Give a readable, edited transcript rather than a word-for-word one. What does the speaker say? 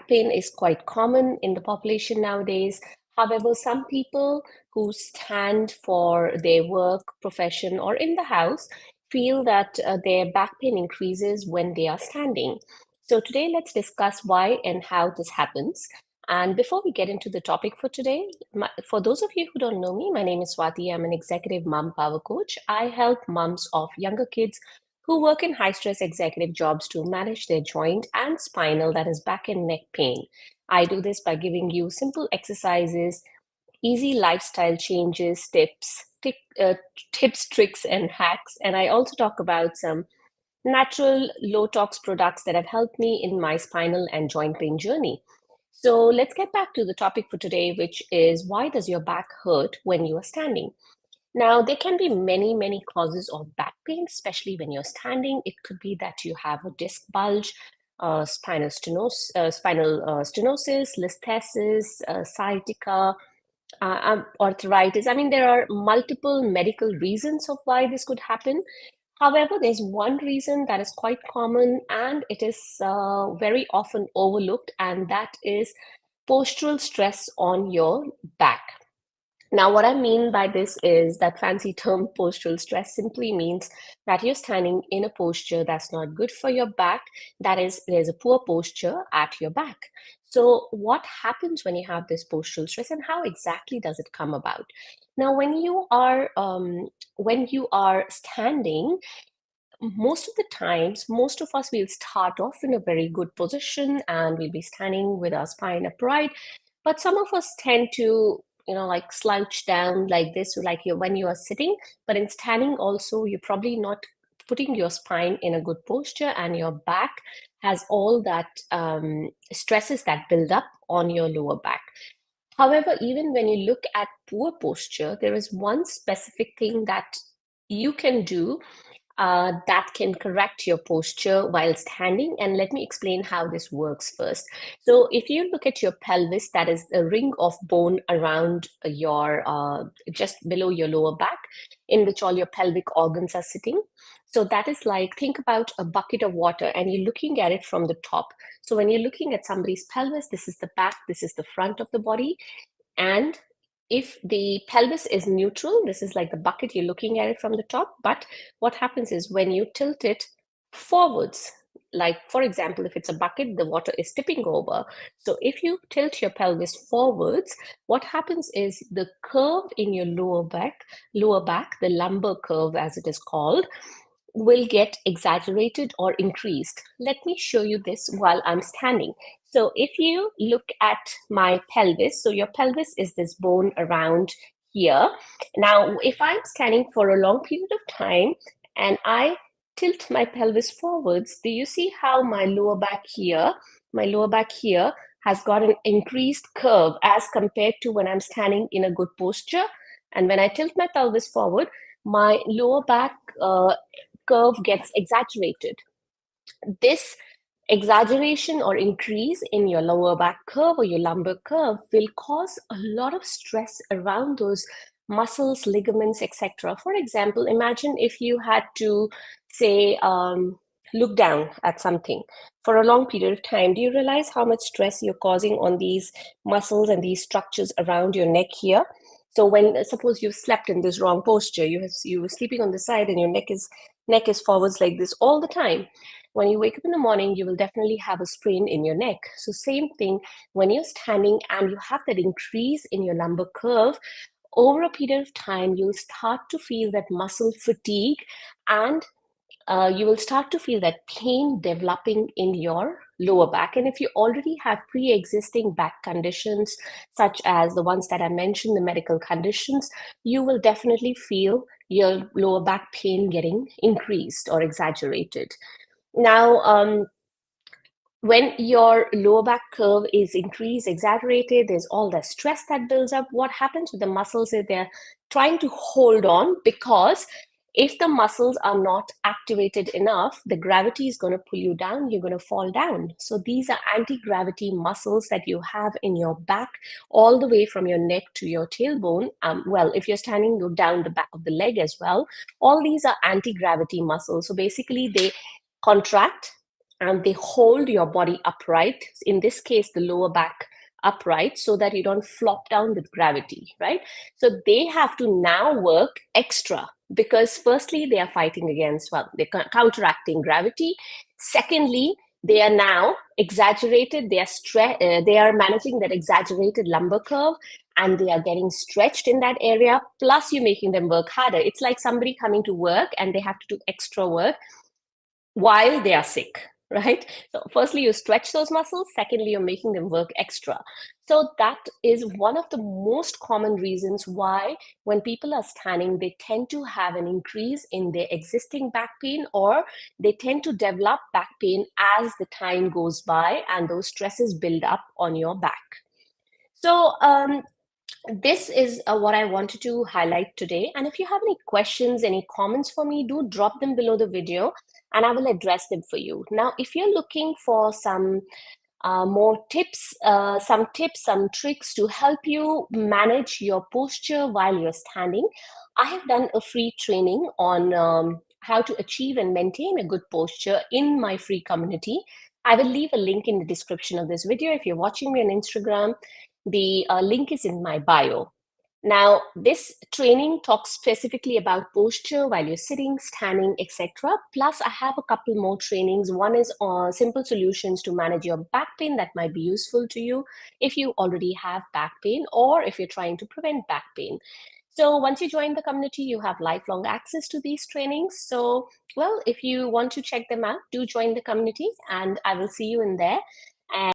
back pain is quite common in the population nowadays. However, some people who stand for their work, profession, or in the house feel that their back pain increases when they are standing. So, today let's discuss why and how this happens. And before we get into the topic for today, for those of you who don't know me, my name is Swati. I'm an executive mom power coach. I help moms of younger kids who work in high stress executive jobs to manage their joint and spinal, that is back and neck pain. I do this by giving you simple exercises, easy lifestyle changes, tips, tricks, and hacks. And I also talk about some natural low tox products that have helped me in my spinal and joint pain journey. So let's get back to the topic for today, which is why does your back hurt when you are standing? Now, there can be many, many causes of back pain, especially when you're standing. It could be that you have a disc bulge, spinal stenosis, listhesis, sciatica, arthritis. I mean, there are multiple medical reasons of why this could happen. However, there's one reason that is quite common and it is very often overlooked, and that is postural stress on your back. Now, what I mean by this is that fancy term postural stress simply means that you're standing in a posture that's not good for your back. That is, there's a poor posture at your back. So, what happens when you have this postural stress, and how exactly does it come about? Now, when you are standing, most of the times, most of us will start off in a very good position and we'll be standing with our spine upright. But some of us tend to, like slouch down like this, like when you are sitting. But in standing, also, you're probably not putting your spine in a good posture, and your back has all that stresses that build up on your lower back. However, even when you look at poor posture, there is one specific thing that you can do that can correct your posture while standing. And let me explain how this works first. So, if you look at your pelvis, that is a ring of bone around your just below your lower back, in which all your pelvic organs are sitting. So, that is like, think about a bucket of water and you're looking at it from the top. So, when you're looking at somebody's pelvis, this is the back, this is the front of the body. And if the pelvis is neutral, this is like the bucket, you're looking at it from the top. But what happens is when you tilt it forwards, like for example, if it's a bucket, the water is tipping over. So if you tilt your pelvis forwards, what happens is the curve in your lower back, the lumbar curve as it is called, will get exaggerated or increased. Let me show you this while I'm standing. So if you look at my pelvis, so your pelvis is this bone around here. Now, if I'm standing for a long period of time and I tilt my pelvis forwards, do you see how my lower back here has got an increased curve as compared to when I'm standing in a good posture? And when I tilt my pelvis forward, my lower back curve gets exaggerated. This exaggeration or increase in your lower back curve or your lumbar curve will cause a lot of stress around those muscles, ligaments, etc. For example, imagine if you had to say, look down at something for a long period of time. Do you realize how much stress you're causing on these muscles and these structures around your neck here? So when suppose you slept in this wrong posture, you were sleeping on the side and your neck is forwards like this all the time. When you wake up in the morning, you will definitely have a sprain in your neck. So same thing when you're standing and you have that increase in your lumbar curve, over a period of time, you'll start to feel that muscle fatigue, and you will start to feel that pain developing in your lower back. And if you already have pre-existing back conditions, such as the ones that I mentioned, the medical conditions, you will definitely feel your lower back pain getting increased or exaggerated. Now, when your lower back curve is increased, exaggerated, there's all the stress that builds up. What happens with the muscles is they're trying to hold on, because if the muscles are not activated enough, the gravity is going to pull you down, you're going to fall down. So these are anti-gravity muscles that you have in your back, all the way from your neck to your tailbone. Well, if you're standing, go down the back of the leg as well. All these are anti-gravity muscles. So basically they contract and they hold your body upright, in this case, the lower back upright, so that you don't flop down with gravity, right? So they have to now work extra because firstly, they are fighting against, well, they're counteracting gravity. Secondly, they are now exaggerated, they are managing that exaggerated lumbar curve, and they are getting stretched in that area, plus you're making them work harder. It's like somebody coming to work and they have to do extra work while they are sick, right? So firstly, you stretch those muscles. Secondly, you're making them work extra. So that is one of the most common reasons why when people are standing, they tend to have an increase in their existing back pain, or they tend to develop back pain as the time goes by and those stresses build up on your back. So this is what I wanted to highlight today. And if you have any questions, any comments for me, do drop them below the video and I will address them for you. Now, if you're looking for some more tips, some tricks to help you manage your posture while you're standing, I have done a free training on how to achieve and maintain a good posture in my free community. I will leave a link in the description of this video. If you're watching me on Instagram, the link is in my bio. Now, this training talks specifically about posture while you're sitting, standing, etc. Plus, I have a couple more trainings. One is on simple solutions to manage your back pain that might be useful to you if you already have back pain or if you're trying to prevent back pain. So once you join the community, you have lifelong access to these trainings. So, well, if you want to check them out, do join the community and I will see you in there.